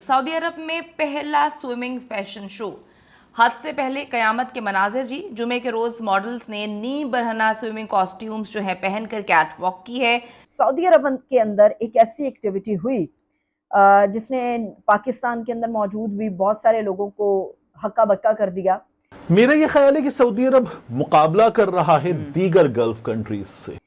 Saudi अरब में पहला swimming fashion show. हज से पहले कयामत के मनाजिर जी। जुमे के रोज मॉडल्स ने नी बरहना स्विमिंग कॉस्ट्यूम्स जो है पहनकर कैट वॉक की है। सऊदी अरब के अंदर एक ऐसी एक्टिविटी हुई जिसने पाकिस्तान के अंदर मौजूद भी बहुत सारे लोगों को हक्का बक्का कर दिया। मेरा ये ख्याल है कि सऊदी अरब मुकाबला कर रहा है दीगर गल्फ कंट्रीज से।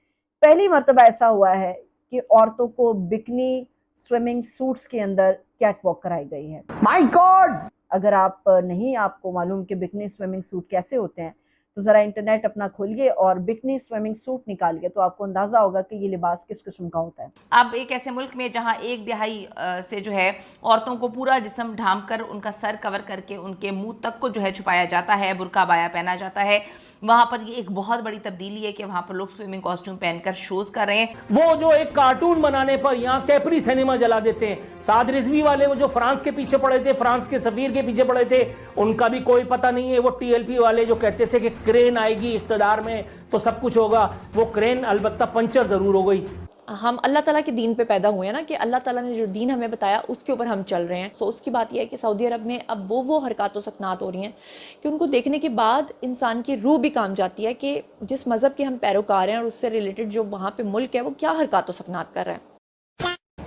पहली मर्तबा ऐसा हुआ है कि औरतों को बिकनी स्विमिंग सूट्स के अंदर कैट वॉक कराई गई है। My God! अगर आपको मालूम कि बिकनी स्विमिंग सूट कैसे होते हैं तो ज़रा इंटरनेट अपना खोलिए और बिकनी स्विमिंग सूट निकालिए तो आपको अंदाज़ा होगा कि ये लिबास किस किस्म का होता है। अब एक ऐसे मुल्क में जहां 1/2 से जो है औरतों को पूरा जिस्म ढांप कर उनका सर कवर करके उनके मुंह तक को जो है छुपाया जाता है, बुर्का बाया पहना जाता है, वहां पर ये एक बहुत बड़ी तब्दीली है कि वहां पर लोग स्विमिंग कॉस्ट्यूम पहनकर शोज कर रहे हैं। वो जो एक कार्टून बनाने पर यहाँ कैपरी सिनेमा जला देते हैं, साद रिजवी वाले वो जो फ्रांस के पीछे पड़े थे, फ्रांस के सफीर के पीछे पड़े थे, उनका भी कोई पता नहीं है। वो टीएलपी वाले जो कहते थे कि क्रेन आएगी इक़्तिदार में तो सब कुछ होगा, वो क्रेन अलबत्ता पंचर जरूर हो गई। हम अल्लाह ताला के दीन पे पैदा हुए हैं ना, कि अल्लाह ताला ने जो दीन हमें बताया उसके ऊपर हम चल रहे हैं। सो उसकी बात यह है कि सऊदी अरब में अब वो हरकत व सकनात हो रही हैं कि उनको देखने के बाद इंसान की रूह भी काम जाती है कि जिस मज़हब के हम पैरोकार हैं और उससे रिलेटेड जो वहाँ पे मुल्क है वो क्या हरकत व सकनात कर रहे हैं।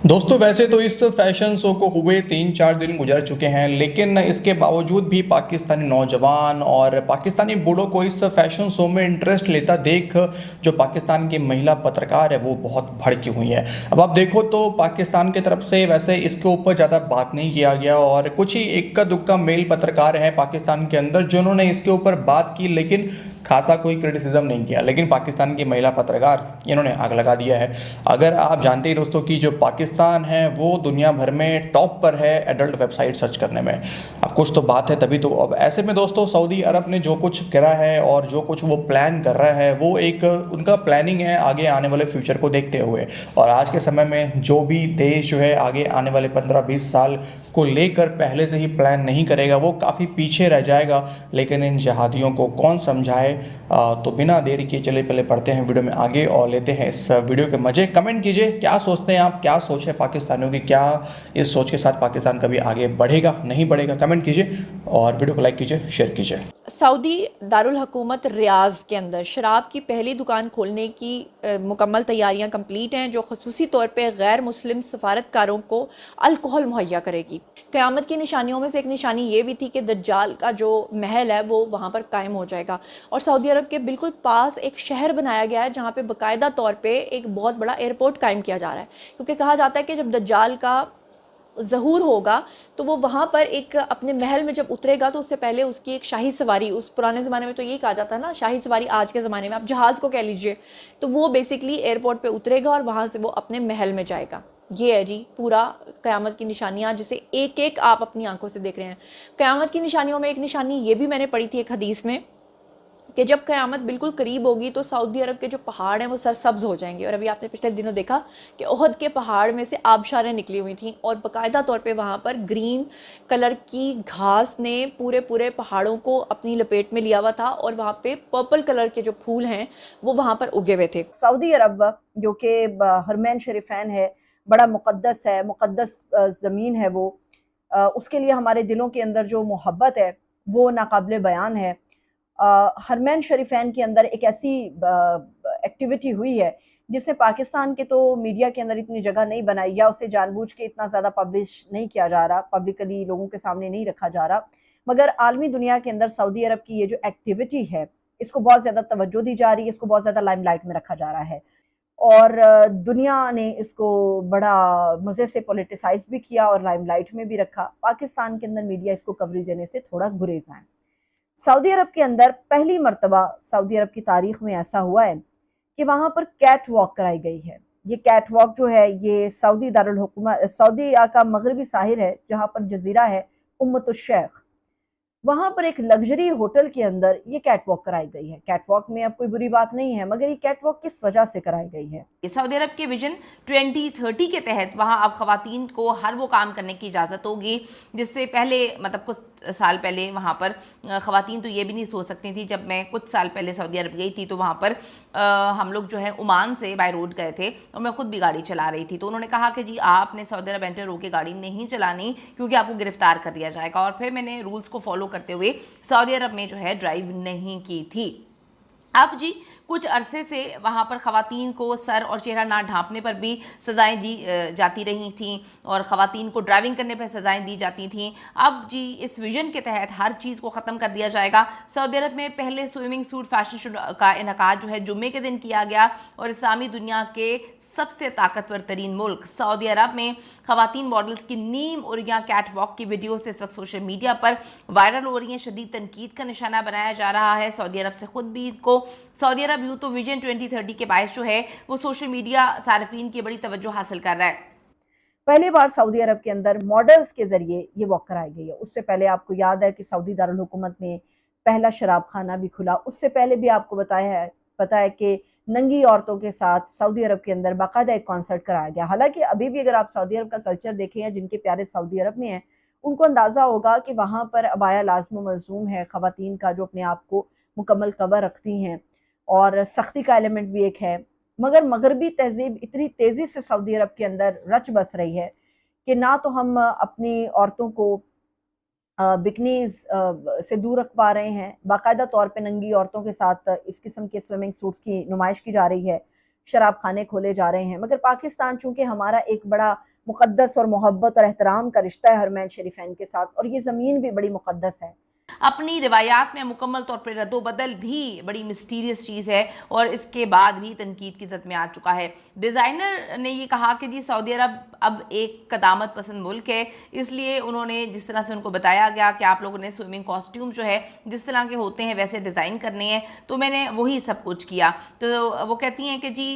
दोस्तों वैसे तो इस फैशन शो को हुए 3-4 दिन गुजर चुके हैं, लेकिन इसके बावजूद भी पाकिस्तानी नौजवान और पाकिस्तानी बूढ़ों को इस फैशन शो में इंटरेस्ट लेता देख जो पाकिस्तान की महिला पत्रकार है वो बहुत भड़की हुई है। अब आप देखो तो पाकिस्तान की तरफ से वैसे इसके ऊपर ज़्यादा बात नहीं किया गया और कुछ ही इक्का दुक्का मेल पत्रकार हैं पाकिस्तान के अंदर जिन्होंने इसके ऊपर बात की, लेकिन खासा कोई क्रिटिसिज्म नहीं किया। लेकिन पाकिस्तान की महिला पत्रकार इन्होंने आग लगा दिया है। अगर आप जानते हैं दोस्तों कि जो पाकिस्तान है वो दुनिया भर में टॉप पर है एडल्ट वेबसाइट सर्च करने में। अब कुछ तो बात है तभी तो। अब ऐसे में दोस्तों सऊदी अरब ने जो कुछ करा है और जो कुछ वो प्लान कर रहा है वो एक उनका प्लानिंग है आगे आने वाले फ्यूचर को देखते हुए। और आज के समय में जो भी देश जो है आगे आने वाले 15-20 साल को लेकर पहले से ही प्लान नहीं करेगा वो काफ़ी पीछे रह जाएगा। लेकिन इन जहादियों को कौन समझाए। तो बिना देरी किए चले पहले पढ़ते हैं वीडियो में आगे और लेते हैं इस वीडियो के मजे। कमेंट कीजिए क्या सोचते हैं आप, क्या सोच है पाकिस्तानियों की, क्या इस सोच के साथ पाकिस्तान कभी आगे बढ़ेगा नहीं बढ़ेगा। कमेंट कीजिए और वीडियो को लाइक कीजिए, शेयर कीजिए। सऊदी दारुल हुकूमत रियाज़ के अंदर शराब की पहली दुकान खोलने की मुकम्मल तैयारियां कंप्लीट हैं, जो खसूसी तौर पे गैर मुस्लिम सफारतकारों को अल्कोहल मुहैया करेगी। क़यामत की निशानियों में से एक निशानी ये भी थी कि दज्जाल का जो महल है वो वहाँ पर कायम हो जाएगा। और सऊदी अरब के बिल्कुल पास एक शहर बनाया गया है जहाँ पे बाकायदा तौर पर एक बहुत बड़ा एयरपोर्ट कायम किया जा रहा है, क्योंकि कहा जाता है कि जब दज्जाल का ज़हूर होगा तो वो वहाँ पर एक अपने महल में जब उतरेगा तो उससे पहले उसकी एक शाही सवारी, उस पुराने ज़माने में तो यही कहा जाता है ना शाही सवारी, आज के ज़माने में आप जहाज़ को कह लीजिए, तो वो बेसिकली एयरपोर्ट पे उतरेगा और वहाँ से वो अपने महल में जाएगा। ये है जी पूरा क़यामत की निशानियाँ जिसे एक एक आप अपनी आंखों से देख रहे हैं। क़यामत की निशानियों में एक निशानी ये भी मैंने पढ़ी थी एक हदीस में कि जब क़यामत बिल्कुल करीब होगी तो सऊदी अरब के जो पहाड़ हैं वो सरसब्ज हो जाएंगे। और अभी आपने पिछले दिनों देखा कि ओहद के पहाड़ में से आबशारें निकली हुई थी और बाकायदा तौर पे वहाँ पर ग्रीन कलर की घास ने पूरे पहाड़ों को अपनी लपेट में लिया हुआ था और वहाँ पे पर्पल कलर के जो फूल हैं वो वहाँ पर उगे हुए थे। सऊदी अरब जो कि हरमैन शरीफैन है, बड़ा मुक़द्दस है, मुक़द्दस ज़मीन है वो, उसके लिए हमारे दिलों के अंदर जो मोहब्बत है वो नाकाबिले बयान है। हरमैन शरीफैन के अंदर एक ऐसी एक्टिविटी हुई है जिसने पाकिस्तान के तो मीडिया के अंदर इतनी जगह नहीं बनाई या उसे जानबूझ के इतना ज़्यादा पब्लिश नहीं किया जा रहा, पब्लिकली लोगों के सामने नहीं रखा जा रहा, मगर आलमी दुनिया के अंदर सऊदी अरब की ये जो एक्टिविटी है इसको बहुत ज़्यादा तवज्जो दी जा रही है, इसको बहुत ज़्यादा लाइमलाइट में रखा जा रहा है और दुनिया ने इसको बड़ा मज़े से पॉलिटिसाइज भी किया और लाइमलाइट में भी रखा। पाकिस्तान के अंदर मीडिया इसको कवरेज देने से थोड़ा गुरेज है। सऊदी अरब के अंदर पहली मर्तबा सऊदी अरब की तारीख में ऐसा हुआ है कि वहाँ पर कैट वॉक कराई गई है। ये कैट वॉक जो है ये सऊदी दारुल हुकूमत, सऊदी का मगरबी साहिल है जहाँ पर जजीरा है उम्मतुश शेख, वहां पर एक लग्जरी होटल के अंदर ये कैटवॉक कराई गई है। कैटवॉक में अब कोई बुरी बात नहीं है, मगर ये कैटवॉक किस वजह से कराई गई है? सऊदी अरब के विजन 2030 के तहत वहां अब खवातीन को हर वो काम करने की इजाज़त होगी जिससे पहले, मतलब कुछ साल पहले वहां पर खवातीन तो ये भी नहीं सोच सकती थी। जब मैं कुछ साल पहले सऊदी अरब गई थी तो वहां पर हम लोग जो है ओमान से बाय रोड गए थे और मैं खुद भी गाड़ी चला रही थी, तो उन्होंने कहा कि जी आपने सऊदी अरब एंटर होकर गाड़ी नहीं चलानी क्योंकि आपको गिरफ्तार कर दिया जाएगा। और फिर मैंने रूल्स को फॉलो करते हुए सऊदी अरब में जो है ड्राइव नहीं की थी। अब जी कुछ अरसे से वहाँ पर ख़वातीन को सर और चेहरा ना ढांपने पर भी सज़ाएं दी जाती रही थीं और ख़वातीन को ड्राइविंग करने पर सज़ाएं दी जाती थीं। अब जी इस विजन के तहत हर चीज़ को ख़त्म कर दिया जाएगा। सऊदी अरब में पहले स्विमिंग सूट फैशन शो का इनेकाद जो है जुम्मे के दिन किया गया और इस्लामी दुनिया के सबसे ताकतवर तरीन मुल्क सऊदी अरब में खवातीन मॉडल्स की नीम उरिया कैट वॉक की वीडियो से इस वक्त सोशल मीडिया पर वायरल हो रही हैं। शदीद तनकीद का निशाना बनाया जा रहा है सऊदी अरब से खुद भी को। सऊदी अरब यूं तो विजन 2030 के बायस जो है वो सोशल मीडिया सार्फिन की बड़ी तवज्जो हासिल कर रहा है। पहली बार सऊदी अरब के अंदर मॉडल्स के जरिए ये वॉक कराई गई है। उससे पहले आपको याद है कि सऊदी दारुल हुकूमत में पहला शराब खाना भी खुला। उससे पहले भी आपको पता है कि नंगी औरतों के साथ सऊदी अरब के अंदर बाकायदा एक कॉन्सर्ट कराया गया। हालांकि अभी भी अगर आप सऊदी अरब का कल्चर देखें या जिनके प्यारे सऊदी अरब में हैं उनको अंदाज़ा होगा कि वहाँ पर अबाया लाज़िम मलज़ूम है ख़वातीन का, जो अपने आप को मुकम्मल कवर रखती हैं, और सख्ती का एलिमेंट भी एक है। मगर मगरबी तहजीब इतनी तेज़ी से सऊदी अरब के अंदर रच बस रही है कि ना तो हम अपनी औरतों को बिकनीज से दूर रख पा रहे हैं। बाकायदा तौर पे नंगी औरतों के साथ इस किस्म के स्विमिंग सूट्स की नुमाइश की जा रही है, शराब खाने खोले जा रहे हैं। मगर पाकिस्तान चूँकि हमारा एक बड़ा मुक़द्दस और मोहब्बत और एहतराम का रिश्ता है हरमैन शरीफैन के साथ, और ये ज़मीन भी बड़ी मुक़द्दस है, अपनी रिवायात में मुकम्मल तौर पर रद्दोबदल भी बड़ी मिस्टीरियस चीज़ है और इसके बाद भी तनकीद की ज़द में आ चुका है। डिज़ाइनर ने ये कहा कि जी सऊदी अरब अब एक कदामत पसंद मुल्क है, इसलिए उन्होंने जिस तरह से उनको बताया गया कि आप लोगों ने स्विमिंग कॉस्ट्यूम जो है जिस तरह के होते हैं वैसे डिज़ाइन करने हैं, तो मैंने वही सब कुछ किया। तो वो कहती हैं कि जी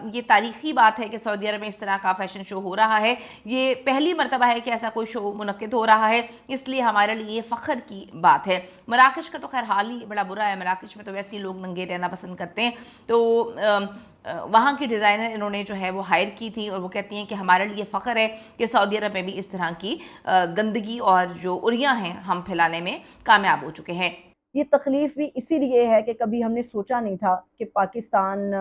ये तारीख़ी बात है कि सऊदी अरब में इस तरह का फ़ैशन शो हो रहा है। ये पहली मरतबा है कि ऐसा कोई शो मुनक्किद हो रहा है, इसलिए हमारे लिए ये फ़ख्र की बात है। मराकश का तो खैर हाल ही बड़ा बुरा है। मराकश में तो वैसे ही लोग नंगे रहना पसंद करते हैं, तो वहाँ की डिज़ाइनर इन्होंने जो है वो हायर की थी और वो कहती हैं कि हमारे लिए फ़ख्र है कि सऊदी अरब में भी इस तरह की गंदगी और जो उरियाँ हैं हम फैलाने में कामयाब हो चुके हैं। ये तकलीफ़ भी इसीलिए है कि कभी हमने सोचा नहीं था कि पाकिस्तान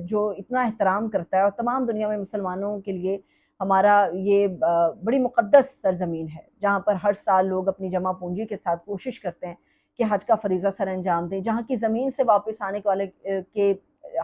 जो इतना एहतराम करता है और तमाम दुनिया में मुसलमानों के लिए हमारा ये बड़ी मुक़द्दस सरज़मीन है, जहाँ पर हर साल लोग अपनी जमा पूंजी के साथ कोशिश करते हैं कि हज का फ़रीज़ा सर अंजाम दें, जहाँ की ज़मीन से वापस आने वाले के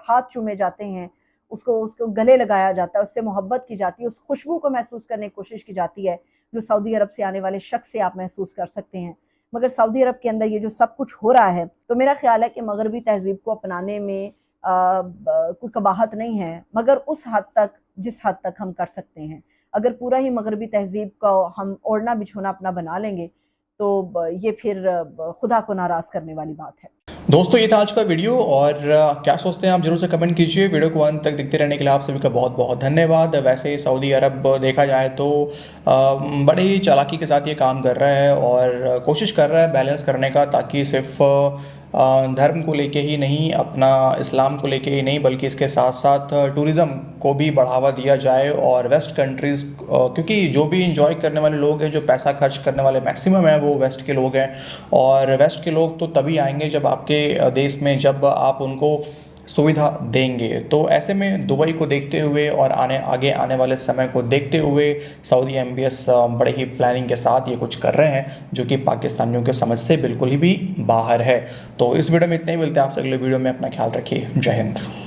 हाथ चूमे जाते हैं, उसको गले लगाया जाता है, उससे मोहब्बत की जाती है, उस खुशबू को महसूस करने की कोशिश की जाती है जो सऊदी अरब से आने वाले शख्स से आप महसूस कर सकते हैं। मगर सऊदी अरब के अंदर ये जो सब कुछ हो रहा है, तो मेरा ख्याल है कि मगरबी तहजीब को अपनाने में कोई कबाहत नहीं है, मगर उस हद तक जिस हद तक हम कर सकते हैं। अगर पूरा ही मगरबी तहजीब का हम ओढ़ना बिछोना अपना बना लेंगे तो ये फिर खुदा को नाराज़ करने वाली बात है। दोस्तों ये था आज का वीडियो, और क्या सोचते हैं आप जरूर से कमेंट कीजिए। वीडियो को अंत तक देखते रहने के लिए आप सभी का बहुत बहुत धन्यवाद। वैसे सऊदी अरब देखा जाए तो बड़ी ही चालाकी के साथ ये काम कर रहा है और कोशिश कर रहा है बैलेंस करने का, ताकि सिर्फ धर्म को लेके ही नहीं, अपना इस्लाम को लेके ही नहीं, बल्कि इसके साथ साथ टूरिज़्म को भी बढ़ावा दिया जाए। और वेस्ट कंट्रीज़, क्योंकि जो भी इंजॉय करने वाले लोग हैं, जो पैसा खर्च करने वाले मैक्सिमम हैं, वो वेस्ट के लोग हैं, और वेस्ट के लोग तो तभी आएंगे जब आपके देश में जब आप उनको सुविधा देंगे। तो ऐसे में दुबई को देखते हुए और आगे आने वाले समय को देखते हुए सऊदी एमबीएस बड़े ही प्लानिंग के साथ ये कुछ कर रहे हैं, जो कि पाकिस्तानियों के समझ से बिल्कुल ही भी बाहर है। तो इस वीडियो में इतना ही, मिलते हैं आपसे अगले वीडियो में। अपना ख्याल रखिए। जय हिंद।